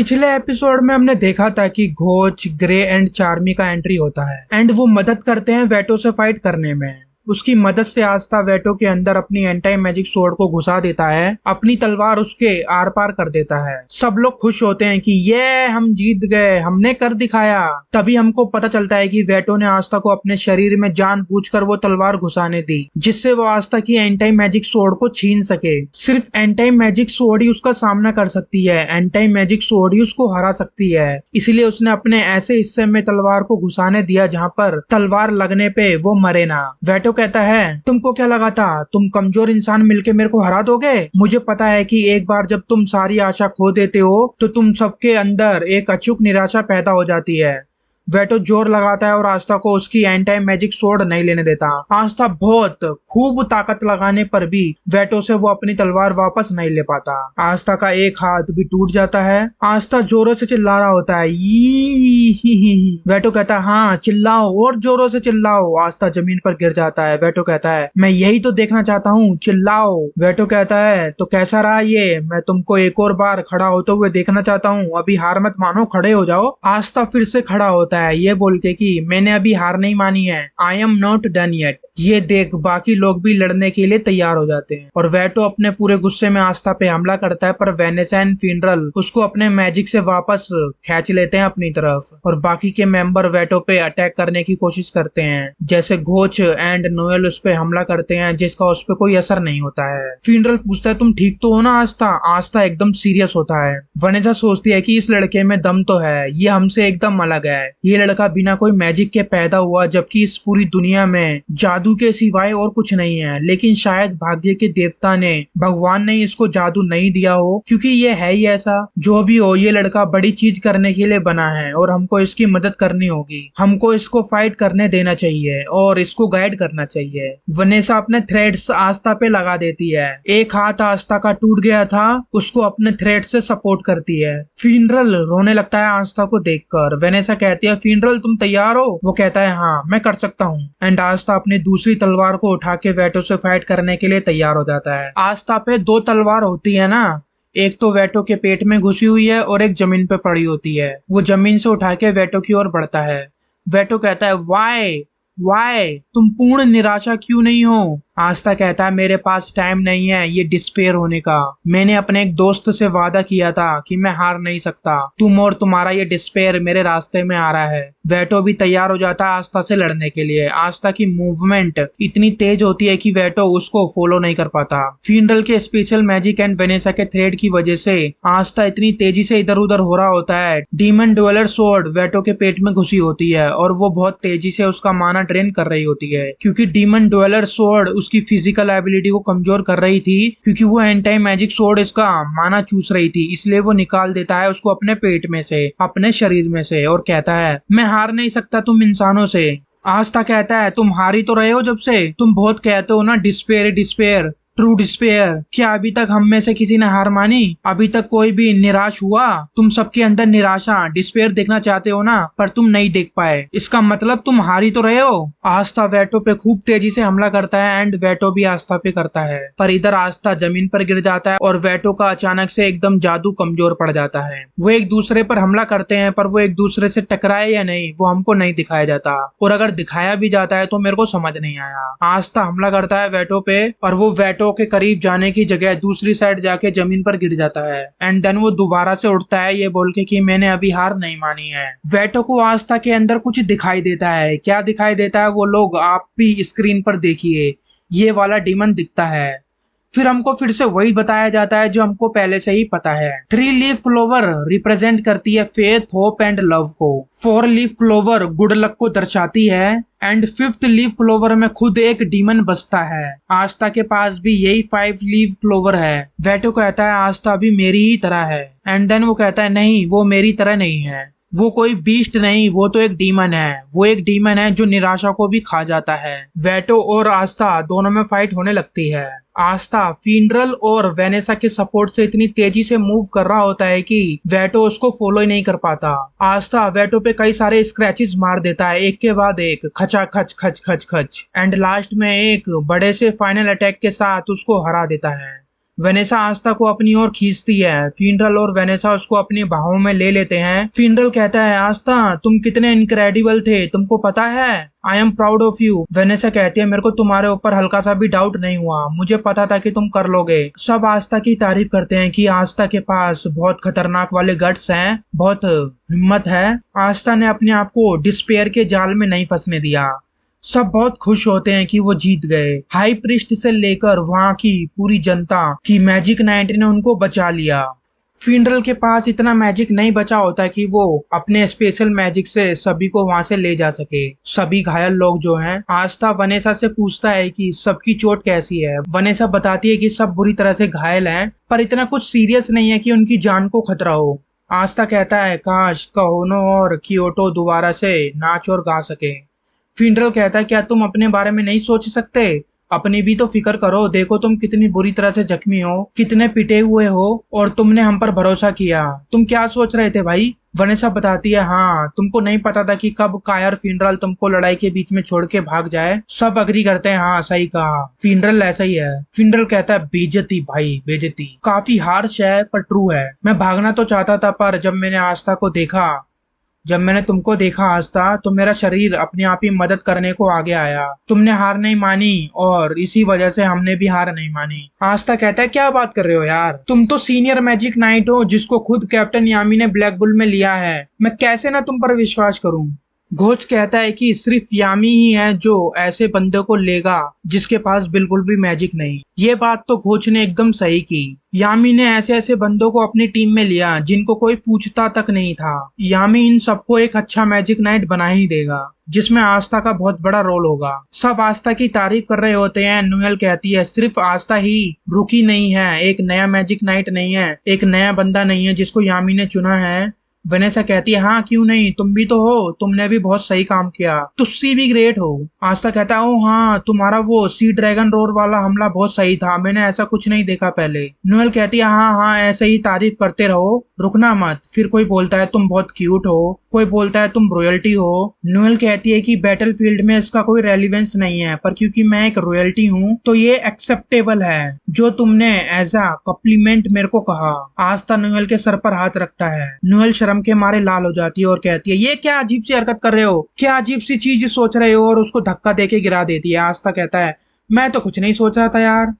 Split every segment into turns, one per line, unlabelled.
पिछले एपिसोड में हमने देखा था कि घोच, ग्रे एंड चार्मी का एंट्री होता है एंड वो मदद करते हैं वेटो से फाइट करने में। उसकी मदद से आस्था वेटो के अंदर अपनी एंटी मैजिक स्वॉर्ड को घुसा देता है, अपनी तलवार उसके आर पार कर देता है। सब लोग खुश होते हैं कि ये हम जीत गए, हमने कर दिखाया। तभी हमको पता चलता है कि वेटो ने आस्था को अपने शरीर में जानबूझकर वो तलवार घुसाने दी, जिससे वो आस्था की एंटी मैजिक स्वॉर्ड को छीन सके। सिर्फ एंटी मैजिक स्वॉर्ड ही उसका सामना कर सकती है, एंटी मैजिक स्वॉर्ड ही उसको हरा सकती है। इसलिए उसने अपने ऐसे हिस्से में तलवार को घुसाने दिया जहाँ पर तलवार लगने पे वो मरे ना। वेटो कहता है, तुमको क्या लगा था तुम कमजोर इंसान मिलके मेरे को हरा दोगे? मुझे पता है कि एक बार जब तुम सारी आशा खो देते हो तो तुम सबके अंदर एक अचूक निराशा पैदा हो जाती है। वेटो जोर लगाता है और आस्था को उसकी एंटी मैजिक स्वॉर्ड नहीं लेने देता। आस्था बहुत खूब ताकत लगाने पर भी वेटो से वो अपनी तलवार वापस नहीं ले पाता। आस्था का एक हाथ भी टूट जाता है। आस्था जोरों से चिल्ला रहा होता है, वेटो कहता है, हाँ चिल्लाओ और जोरों से चिल्लाओ। आस्था जमीन पर गिर जाता है। वेटो कहता है, मैं यही तो देखना चाहता हूँ, चिल्लाओ। वेटो कहता है, तो कैसा रहा ये? मैं तुमको एक और बार खड़ा होते हुए देखना चाहता हूँ, अभी हार मत मानो, खड़े हो जाओ। आस्था फिर से खड़ा होता है ये बोल के कि मैंने अभी हार नहीं मानी है, I am not done yet. ये देख बाकी लोग भी लड़ने के लिए तैयार हो जाते हैं और वेटो अपने पूरे गुस्से में आस्था पे हमला करता है, पर वेनेसा एंड फिनरल उसको अपने मैजिक से वापस खींच लेते हैं अपनी तरफ और बाकी के मेंबर वेटो पे अटैक करने की कोशिश करते हैं। जैसे घोच एंड नोएल उस पे हमला करते हैं, जिसका उस पे कोई असर नहीं होता है। फिनरल पूछता है, तुम ठीक तो हो ना आस्था? आस्था एकदम सीरियस होता है। वेनेसा सोचती है कि इस लड़के में दम तो है, ये हमसे एकदम अलग है। ये लड़का बिना कोई मैजिक के पैदा हुआ, जबकि इस पूरी दुनिया में जादू के सिवाय और कुछ नहीं है। लेकिन शायद भाग्य के देवता ने, भगवान ने इसको जादू नहीं दिया हो, क्योंकि ये है ही ऐसा। जो भी हो, ये लड़का बड़ी चीज करने के लिए बना है और हमको इसकी मदद करनी होगी। हमको इसको फाइट करने देना चाहिए और इसको गाइड करना चाहिए। वनेसा अपने थ्रेड्स आस्था पे लगा देती है। एक हाथ आस्था का टूट गया था, उसको अपने थ्रेड से सपोर्ट करती है। फिनरल रोने लगता है आस्था को देखकर। वेनेसा कहती है, फिनरल तुम तैयार हो? वो कहता है, हाँ मैं कर सकता हूँ। एंड आस्था अपनी दूसरी तलवार को उठा के वेटो से फाइट करने के लिए तैयार हो जाता है। आस्था पे दो तलवार होती है ना, एक तो वेटो के पेट में घुसी हुई है और एक जमीन पे पड़ी होती है। वो जमीन से उठा के वेटो की ओर बढ़ता है। वेटो कहता है, वाई तुम पूर्ण निराशा क्यों नहीं हो? आस्था कहता है, मेरे पास टाइम नहीं है ये डिस्पेयर होने का। मैंने अपने एक दोस्त से वादा किया था कि मैं हार नहीं सकता। तुम और तुम्हारा ये डिस्पेयर मेरे रास्ते में आ रहा है। वेटो भी तैयार हो जाता है आस्था से लड़ने के लिए। आस्था की मूवमेंट इतनी तेज होती है कि वेटो उसको फॉलो नहीं कर पाता। फिनरल के स्पेशल मैजिक एंड वेनेसा के थ्रेड की वजह से आस्था इतनी तेजी से इधर उधर हो रहा होता है। डीमन ड्वेलर स्वॉर्ड वेटो के पेट में घुसी होती है और वो बहुत तेजी से उसका माना ड्रेन कर रही होती है, क्योंकि डीमन ड्वेलर स्वॉर्ड उसकी फिजिकल एबिलिटी को कमजोर कर रही थी। क्योंकि वो एंटी मैजिक स्वॉर्ड इसका माना चूस रही थी, इसलिए वो निकाल देता है उसको अपने पेट में से, अपने शरीर में से, और कहता है, मैं हार नहीं सकता तुम इंसानों से। आस्था कहता है, तुम हार ही तो रहे हो जब से। तुम बहुत कहते हो ना डिस्पेयर डिस्पेयर, ट्रू डिस्पेयर। क्या अभी तक हम में से किसी ने हार मानी? अभी तक कोई भी निराश हुआ? तुम सबके अंदर निराशा डिस्पेयर देखना चाहते हो ना, पर तुम नहीं देख पाए। इसका मतलब तुम हार ही तो रहे हो। आस्था वेटो पे खूब तेजी से हमला करता है एंड वेटो भी आस्था पे करता है, पर इधर आस्था जमीन पर गिर जाता है और वेटो का अचानक से एकदम जादू कमजोर पड़ जाता है। वो एक दूसरे पर हमला करते हैं, पर वो एक दूसरे से टकराए या नहीं वो हमको नहीं दिखाया जाता, और अगर दिखाया भी जाता है तो मेरे को समझ नहीं आया। आस्था हमला करता है वेटो पे और वो वेटो के करीब जाने की जगह दूसरी साइड जाके जमीन पर गिर जाता है। एंड देन वो दोबारा से उठता है ये बोल के कि मैंने अभी हार नहीं मानी है। वेटो को आस्था के अंदर कुछ दिखाई देता है। क्या दिखाई देता है वो लोग आप भी स्क्रीन पर देखिए। ये वाला डीमन दिखता है। फिर हमको फिर से वही बताया जाता है जो हमको पहले से ही पता है। 3 लीफ क्लोवर रिप्रेजेंट करती है फेथ, होप एंड लव को। 4 लीफ क्लोवर गुड लक को दर्शाती है एंड 5th लीफ क्लोवर में खुद एक डीमन बसता है। आस्था के पास भी यही 5 लीफ क्लोवर है। वेटो कहता है, आस्था भी मेरी ही तरह है। एंड देन वो कहता है, नहीं वो मेरी तरह नहीं है, वो कोई बीस्ट नहीं, वो तो एक डीमन है। वो एक डीमन है जो निराशा को भी खा जाता है। वेटो और आस्था दोनों में फाइट होने लगती है। आस्था फिनरल और वेनेसा के सपोर्ट से इतनी तेजी से मूव कर रहा होता है कि वेटो उसको फॉलो ही नहीं कर पाता। आस्था वेटो पे कई सारे स्क्रैचेस मार देता है, एक के बाद एक, खचा खच खच खच खच, एंड लास्ट में एक बड़े से फाइनल अटैक के साथ उसको हरा देता है। वेनेसा आस्था को अपनी ओर खींचती है। फिनरल और वेनेसा उसको अपनी बाहों में ले लेते हैं। फिनरल कहता है, आस्था तुम कितने इनक्रेडिबल थे, तुमको पता है, I am proud of you. Vanessa कहती है, मेरे को तुम्हारे ऊपर हल्का सा भी डाउट नहीं हुआ, मुझे पता था कि तुम कर लोगे। सब आस्था की तारीफ करते हैं कि आस्था के पास बहुत खतरनाक वाले गट्स हैं, बहुत हिम्मत है। आस्था ने अपने आप को डिस्पेयर के जाल में नहीं फंसने दिया। सब बहुत खुश होते हैं कि वो जीत गए। हाई प्रीस्ट से लेकर वहाँ की पूरी जनता की मैजिक नाइट ने उनको बचा लिया। फिनरल के पास इतना मैजिक नहीं बचा होता कि वो अपने स्पेशल मैजिक से सभी को वहां से ले जा सके। सभी घायल लोग जो हैं, आस्था वनेसा से पूछता है कि सबकी चोट कैसी है। वनेसा बताती है कि सब बुरी तरह से घायल हैं, पर इतना कुछ सीरियस नहीं है कि उनकी जान को खतरा हो। आस्था कहता है, काश काहोनो और कियोटो दोबारा से नाच और गा सके। फिनरल कहता है, क्या तुम अपने बारे में नहीं सोच सकते? अपनी भी तो फिक्र करो, देखो तुम कितनी बुरी तरह से जख्मी हो, कितने पिटे हुए हो, और तुमने हम पर भरोसा किया। तुम क्या सोच रहे थे भाई? वनेसा बताती है, हाँ तुमको नहीं पता था कि कब कायर फिनरल तुमको लड़ाई के बीच में छोड़ के भाग जाए। सब अग्री करते हैं, हाँ सही कहा, फिनरल ऐसा ही है। फिनरल कहता है, बेइज्जती भाई बेइज्जती। काफी हार्श है पर ट्रू है। मैं भागना तो चाहता था, पर जब मैंने तुमको देखा आस्था, तो मेरा शरीर अपने आप ही मदद करने को आगे आया। तुमने हार नहीं मानी और इसी वजह से हमने भी हार नहीं मानी। आस्था कहता है, क्या बात कर रहे हो यार, तुम तो सीनियर मैजिक नाइट हो जिसको खुद कैप्टन यामी ने ब्लैक बुल में लिया है, मैं कैसे ना तुम पर विश्वास करूं। घोच कहता है कि सिर्फ यामी ही है जो ऐसे बंदे को लेगा जिसके पास बिल्कुल भी मैजिक नहीं। ये बात तो घोच ने एकदम सही की। यामी ने ऐसे ऐसे बंदों को अपनी टीम में लिया जिनको कोई पूछता तक नहीं था। यामी इन सबको एक अच्छा मैजिक नाइट बना ही देगा जिसमें आस्था का बहुत बड़ा रोल होगा। सब आस्था की तारीफ कर रहे होते हैं। नोएल कहती है, सिर्फ आस्था ही रुकी नहीं है, एक नया मैजिक नाइट नहीं है, एक नया बंदा नहीं है जिसको यामी ने चुना है। वेनेसा कहती है, हाँ क्यों नहीं, तुम भी तो हो, तुमने भी बहुत सही काम किया, तुस्सी भी ग्रेट हो। आस्था कहता है, ओ हाँ, तुम्हारा वो सी ड्रैगन रोर वाला हमला बहुत सही था, मैंने ऐसा कुछ नहीं देखा पहले। नोएल कहती है, हाँ हाँ ऐसे ही तारीफ करते रहो, रुकना मत। फिर कोई बोलता है, तुम बहुत क्यूट हो, कोई बोलता है तुम रॉयल्टी हो। नोएल कहती है कि बैटलफील्ड में इसका कोई रेलिवेंस नहीं है, पर क्योंकि मैं एक रॉयल्टी हूँ तो ये एक्सेप्टेबल है जो तुमने एज अ कॉम्प्लीमेंट मेरे को कहा। आस्था नोएल के सर पर हाथ रखता है। नोएल शर्म के मारे लाल हो जाती है और कहती है, ये क्या अजीब सी हरकत कर रहे हो, क्या अजीब सी चीज सोच रहे हो, और उसको धक्का देके गिरा देती है। आस्था कहता है, मैं तो कुछ नहीं सोच रहा था यार।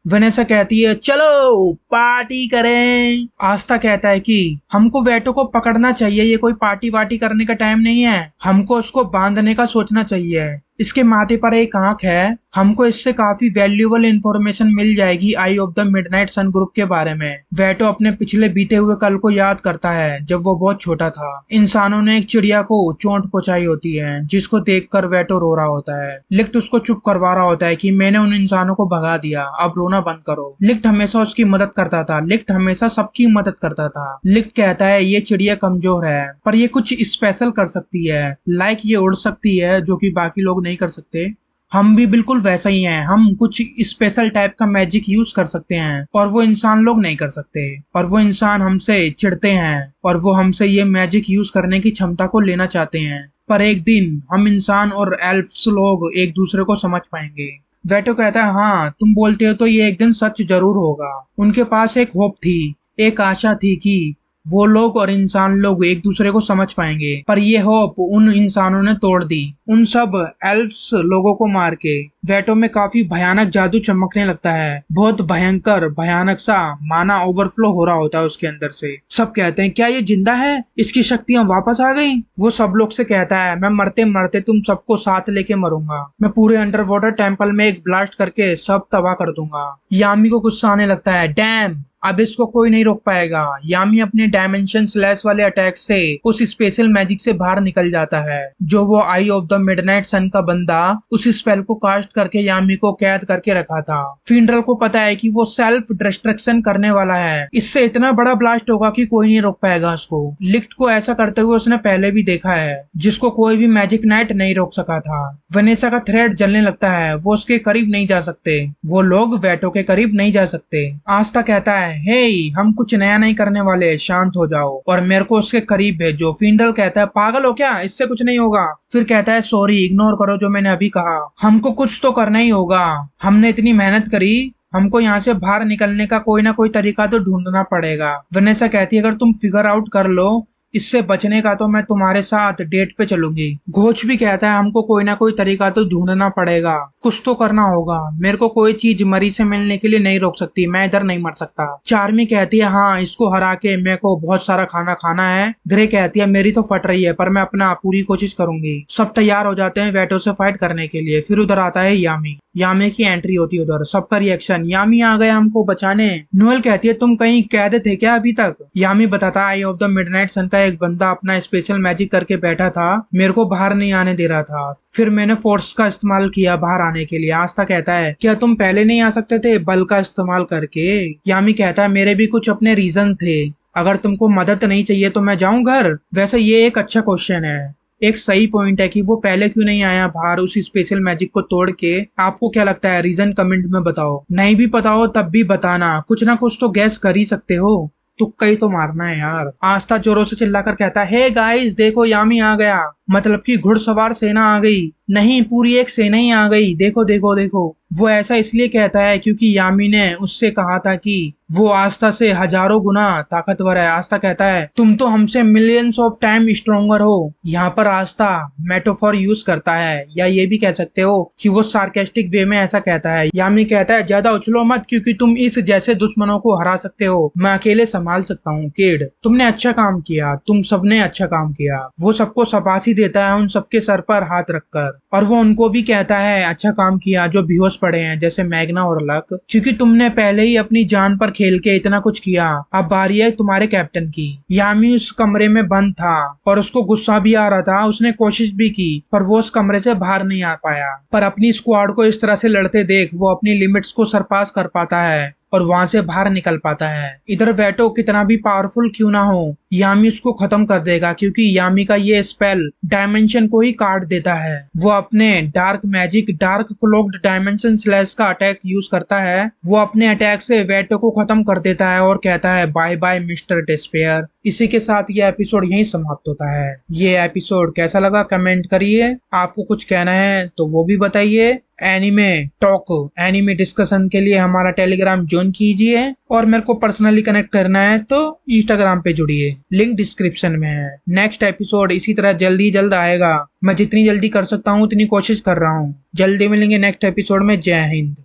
वेनेसा कहती है, चलो पार्टी करें। आस्था कहता है कि हमको वेटो को पकड़ना चाहिए, ये कोई पार्टी वार्टी करने का टाइम नहीं है, हमको उसको बांधने का सोचना चाहिए। इसके माथे पर एक आंख है, हमको इससे काफी वैल्यूएबल इंफॉर्मेशन मिल जाएगी eye of the midnight sun group के बारे में। वेटो अपने पिछले बीते हुए कल को याद करता है जब वो बहुत छोटा था। इंसानों ने एक चिड़िया को चोट पहुंचाई होती है जिसको देखकर वेटो रो रहा होता है। लिक्ट उसको चुप करवा रहा होता है कि मैंने उन इंसानों को भगा दिया, अब रोना बंद करो। लिक्ट हमेशा उसकी मदद करता था, लिक्ट हमेशा सबकी मदद करता था। लिक्ट कहता है, ये चिड़िया कमजोर है पर ये कुछ स्पेशल कर सकती है, लाइक ये उड़ सकती है जो कि बाकी लोग नहीं कर सकते। हम भी बिल्कुल वैसा ही हैं, हम कुछ स्पेशल टाइप का मैजिक यूज कर सकते हैं और वो इंसान लोग नहीं कर सकते, और वो इंसान हमसे चिढ़ते हैं और वो हमसे ये मैजिक यूज करने की क्षमता को लेना चाहते हैं, पर एक दिन हम इंसान और एल्फ्स लोग एक दूसरे को समझ पाएंगे। वेटो कहता है, हाँ तुम बोलते हो तो ये एक दिन सच जरूर होगा। उनके पास एक होप थी, एक आशा थी कि वो लोग और इंसान लोग एक दूसरे को समझ पाएंगे, पर ये होप उन इंसानों ने तोड़ दी, उन सब एल्फ्स लोगों को मार के। वेटो में काफी भयानक जादू चमकने लगता है, बहुत भयंकर भयानक सा, माना ओवरफ्लो हो रहा होता है उसके अंदर से। सब कहते हैं, क्या ये जिंदा है, इसकी शक्तियां वापस आ गई। वो सब लोग से कहता है, मैं मरते मरते तुम सबको साथ लेके मरूंगा, मैं पूरे अंडर वाटर टेम्पल में एक ब्लास्ट करके सब तबाह कर दूंगा। यामी को गुस्सा आने लगता है, डैम अब इसको कोई नहीं रोक पाएगा। यामी अपने डायमेंशन स्लैश वाले अटैक से उस स्पेशल मैजिक से बाहर निकल जाता है जो वो आई ऑफ द मिडनाइट सन का बंदा उस स्पेल को कास्ट करके यामी को कैद करके रखा था। फिनरल को पता है कि वो सेल्फ डिस्ट्रक्शन करने वाला है, इससे इतना बड़ा ब्लास्ट होगा कि कोई नहीं रोक पाएगा उसको। लिक्ट को ऐसा करते हुए उसने पहले भी देखा है, जिसको कोई भी मैजिक नाइट नहीं रोक सका था। वेनेसा का थ्रेड जलने लगता है, वो उसके करीब नहीं जा सकते, वो लोग वेटो के करीब नहीं जा सकते। आस्था कहता है, हे हम कुछ नया नहीं करने वाले, शांत हो जाओ, और मेरे को उसके करीब भेजो। फिनरल कहता है, पागल हो क्या, इससे कुछ नहीं होगा। फिर कहता है, सॉरी, इग्नोर करो जो मैंने अभी कहा, हमको कुछ तो करना ही होगा, हमने इतनी मेहनत करी, हमको यहाँ से बाहर निकलने का कोई ना कोई तरीका तो ढूंढना पड़ेगा। वनेसा कहती है अगर तुम फिगर आउट कर लो इससे बचने का तो मैं तुम्हारे साथ डेट पे चलूंगी। घोच भी कहता है हमको कोई ना कोई तरीका तो ढूंढना पड़ेगा, कुछ तो करना होगा, मेरे को कोई चीज मरी से मिलने के लिए नहीं रोक सकती, मैं इधर नहीं मर सकता। चार्मी कहती है हाँ इसको हरा के मेरे को बहुत सारा खाना खाना है। ग्रे कहती है मेरी तो फट रही है पर मैं अपना पूरी कोशिश करूंगी। सब तैयार हो जाते हैं वेटो से फाइट करने के लिए। फिर उधर आता है यामी। यामी की एंट्री होती है उधर, सबका रिएक्शन यामी आ गया हमको बचाने। नोएल कहती है तुम कहीं कैद थे क्या अभी तक। यामी बताता है आई ऑफ द मिडनाइट सन का एक बंदा अपना स्पेशल मैजिक करके बैठा था, मेरे को बाहर नहीं आने दे रहा था, फिर मैंने फोर्स का इस्तेमाल किया बाहर आने के लिए। आस्था कहता है क्या तुम पहले नहीं आ सकते थे बल का इस्तेमाल करके। यामी कहता है मेरे भी कुछ अपने रीजन थे, अगर तुमको मदद नहीं चाहिए तो मैं जाऊं घर। वैसे ये एक अच्छा क्वेश्चन है, एक सही पॉइंट है कि वो पहले क्यों नहीं आया बाहर उस स्पेशल मैजिक को तोड़ के। आपको क्या लगता है, रीजन कमेंट में बताओ। नहीं भी पता हो तब भी बताना, कुछ ना कुछ तो गैस कर ही सकते हो, तुक्का ही तो मारना है यार। आस्था जोरों से चिल्लाकर कहता है हे गाइस देखो यामी आ गया, मतलब कि घुड़सवार सेना आ गई। नहीं पूरी एक सेना ही आ गई, देखो देखो देखो। वो ऐसा इसलिए कहता है क्योंकि यामी ने उससे कहा था कि वो आस्था से हजारों गुना ताकतवर है। आस्था कहता है तुम तो हमसे मिलियंस ऑफ टाइम स्ट्रोंगर हो। यहाँ पर आस्था मेटाफोर यूज करता है, या ये भी कह सकते हो कि वो सार्केस्टिक वे में ऐसा कहता है। यामी कहता है ज्यादा उछलो मत क्योंकि तुम इस जैसे दुश्मनों को हरा सकते हो, मैं अकेले संभाल सकता हूँ। किड तुमने अच्छा काम किया, तुम सबने अच्छा काम किया। वो सबको शाबाशी देता है उन सबके सर पर हाथ रखकर, और वो उनको भी कहता है अच्छा काम किया जो बेहोश पड़े हैं जैसे मैग्ना और लक, क्योंकि तुमने पहले ही अपनी जान पर खेल के इतना कुछ किया, अब बारी है तुम्हारे कैप्टन की। यामी उस कमरे में बंद था और उसको गुस्सा भी आ रहा था, उसने कोशिश भी की पर वो उस कमरे से बाहर नहीं आ पाया। पर अपनी स्क्वाड को इस तरह से लड़ते देख वो अपनी लिमिट्स को सरपास कर पाता है और वहां से बाहर निकल पाता है। इधर वेटो कितना भी पावरफुल क्यों ना हो यामी उसको खत्म कर देगा, क्योंकि यामी का ये स्पेल डायमेंशन को ही काट देता है। वो अपने dark magic dark cloaked dimension slash का अटैक यूज करता है। वो अपने अटैक से वेटो को खत्म कर देता है और कहता है बाय बाय मिस्टर डिस्पेयर। इसी के साथ ये एपिसोड यहीं समाप्त होता है। ये एपिसोड कैसा लगा कमेंट करिए, आपको कुछ कहना है तो वो भी बताइए। एनिमे टॉक एनिमे डिस्कशन के लिए हमारा टेलीग्राम ज्वाइन कीजिए, और मेरे को पर्सनली कनेक्ट करना है तो इंस्टाग्राम पे जुड़िए, लिंक डिस्क्रिप्शन में है। नेक्स्ट एपिसोड इसी तरह जल्दी जल्द आएगा, मैं जितनी जल्दी कर सकता हूँ उतनी कोशिश कर रहा हूँ। जल्दी मिलेंगे नेक्स्ट एपिसोड में। जय हिंद।